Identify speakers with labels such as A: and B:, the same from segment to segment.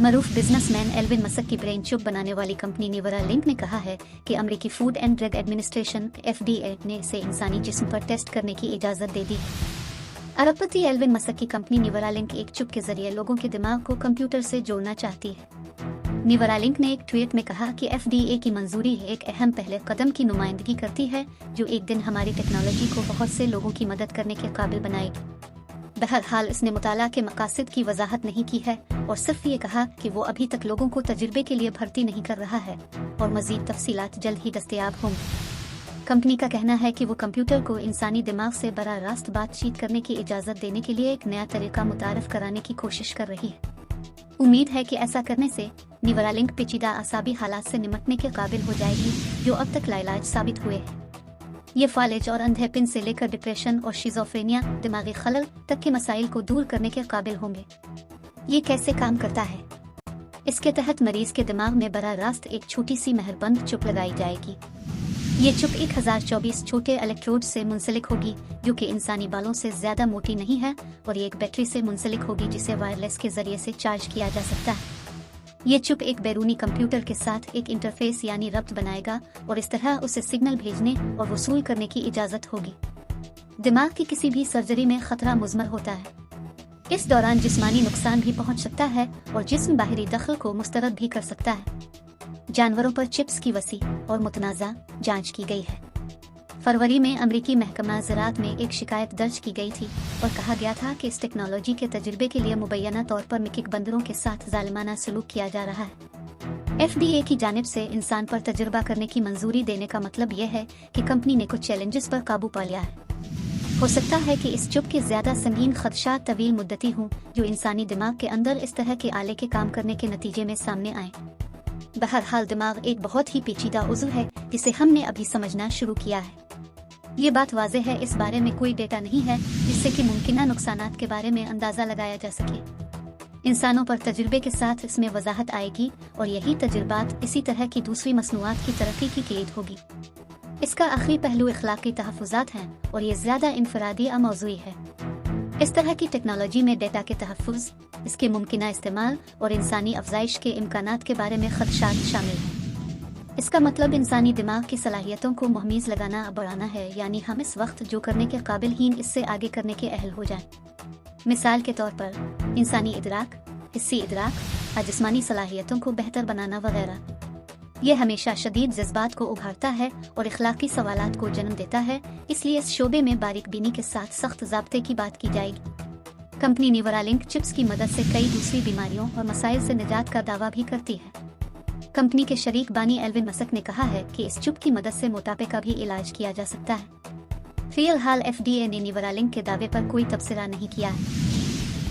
A: मरूफ businessman Alvin Musk की brain chip बनाने वाली कंपनी न्यूरालिंक ने कहा है कि अमेरिकी food and drug administration (FDA) ने इसे इंसानी जिस्म पर टेस्ट करने की इजाज़त दे दी है। अरबपति एल्विन मस्क की कंपनी न्यूरालिंक एक चिप के जरिए लोगों के दिमाग को कंप्यूटर से जोड़ना चाहती है। न्यूरालिंक ने एक ट्वीट में कहा कि FDA की मंजूरी एक अहम पहले कदम की नुमाइंदगी करती है जो एक दिन हमारी टेक्नोलॉजी को बहुत से लोगों की मदद करने के काबिल बनाएगी। बहरहाल इसने मुताला के मकासद की वजाहत नहीं की है और सिर्फ ये कहा कि वो अभी तक लोगों को तजुर्बे के लिए भर्ती नहीं कर रहा है और मजीद तफसीलात जल्द ही दस्तयाब होंगी। कंपनी का कहना है कि वो कंप्यूटर को इंसानी दिमाग से बराह रास्त बातचीत करने की इजाज़त देने के लिए एक नया तरीका मुतारफ कराने की कोशिश कर रही है। उम्मीद है कि ऐसा करने से न्यूरालिंक पेचीदा आसाबी हालात से निपटने के काबिल हो जाएगी जो अब तक लाइलाज साबित हुए हैं। ये फालिज और अंधेपन से लेकर डिप्रेशन और शिज़ोफ्रेनिया दिमागी खलल तक के मसाइल को दूर करने के काबिल होंगे। ये कैसे काम करता है? इसके तहत मरीज के दिमाग में बराह रास्त एक छोटी सी मेहरबंद चिप लगाई जाएगी। ये चिप 1024 छोटे इलेक्ट्रोड से मुंसलिक होगी जो कि इंसानी बालों से ज्यादा मोटी नहीं है और ये एक बैटरी से मुंसलिक होगी जिसे वायरलेस के जरिए से चार्ज किया जा सकता है। ये चिप एक बैरूनी कंप्यूटर के साथ एक इंटरफेस यानी रब्त बनाएगा और इस तरह उसे सिग्नल भेजने और वसूल करने की इजाज़त होगी। दिमाग की किसी भी सर्जरी में खतरा मुज़मर होता है। इस दौरान जिस्मानी नुकसान भी पहुंच सकता है और जिस्म बाहरी दखल को मुस्तरद भी कर सकता है। जानवरों पर चिप्स की वसी और मुतनाज़ा जांच की गई है। फरवरी में अमरीकी महकमा ज़राअत में एक शिकायत दर्ज की गई थी और कहा गया था कि इस टेक्नोलॉजी के तजुर्बे के लिए मुबैना तौर पर मिकिक बंदरों के साथ जालिमाना सलूक किया जा रहा है। FDA की जानिब से इंसान पर तजुर्बा करने की मंजूरी देने का मतलब यह है कि कंपनी ने कुछ चैलेंजेस पर काबू पा लिया है। हो सकता है कि इस चिप के ज्यादा संगीन खदशात तवील मुद्दती हों जो इंसानी दिमाग के अंदर इस तरह के आले के काम करने के नतीजे में सामने आए। बहरहाल दिमाग एक बहुत ही पेचीदा उज़्व है जिसे हमने अभी समझना शुरू किया है। ये बात वाज़ेह है इस बारे में कोई डेटा नहीं है जिससे कि मुमकिना नुकसानात के बारे में अंदाज़ा लगाया जा सके। इंसानों पर तजुर्बे के साथ इसमें वजाहत आएगी और यही तजुर्बात इसी तरह की दूसरी मसनूआत की तरक्की की किलीद होगी। इसका आखिरी पहलू इखलाकी तहफ़्फ़ुज़ात हैं और ये ज़्यादा इनफरादी मौज़ूई है। इस तरह की टेक्नोलॉजी में डेटा के तहफ़्फ़ुज़, इसके मुमकिना इस्तेमाल और इंसानी अफजाइश के इम्कानात के बारे में खदशात शामिल हैं। इसका मतलब इंसानी दिमाग की सलाहियतों को मुहमीज़ लगाना बढ़ाना है, यानी हम इस वक्त जो करने के काबिल ही इससे आगे करने के अहल हो जाएं। मिसाल के तौर पर इंसानी इदराक, हिस्सी इदराक, जिस्मानी सलाहियतों को बेहतर बनाना वगैरह। यह हमेशा शदीद जज्बात को उभारता है और इखलाकी सवालात को जन्म देता है, इसलिए इस शोबे में बारीक बीनी के साथ सख्त ज़ाब्ते की बात की जाएगी। कंपनी न्यूरालिंक चिप्स की मदद से कई दूसरी बीमारियों और मसाइल से निजात का दावा भी करती है। कंपनी के शरीक बानी एल्विन मस्क ने कहा है कि इस चिप की मदद से मोटापे का भी इलाज किया जा सकता है। फिलहाल FDA ने न्यूरालिंक के दावे पर कोई तबसरा नहीं किया है।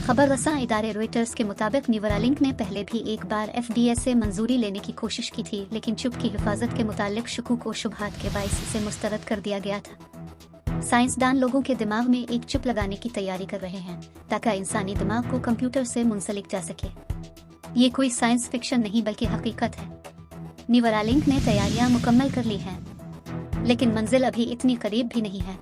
A: खबर रसां इदारे रॉयटर्स के मुताबिक न्यूरालिंक ने पहले भी एक बार FDA से मंजूरी लेने की कोशिश की थी, लेकिन चिप की हिफाजत के मुतालिक शुकूक और शुबहात के बाइस इसे मुस्तरद कर दिया गया था। साइंसदान लोगों के दिमाग में एक चिप लगाने की तैयारी कर रहे हैं ताकि इंसानी दिमाग को कंप्यूटर से मुंसलिक जा सके। ये कोई साइंस फिक्शन नहीं बल्कि हकीकत है। न्यूरालिंक ने तैयारियां मुकम्मल कर ली हैं, लेकिन मंजिल अभी इतनी करीब भी नहीं है।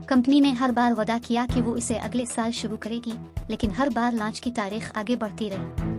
A: कंपनी ने हर बार वादा किया कि वो इसे अगले साल शुरू करेगी, लेकिन हर बार लॉन्च की तारीख आगे बढ़ती रही।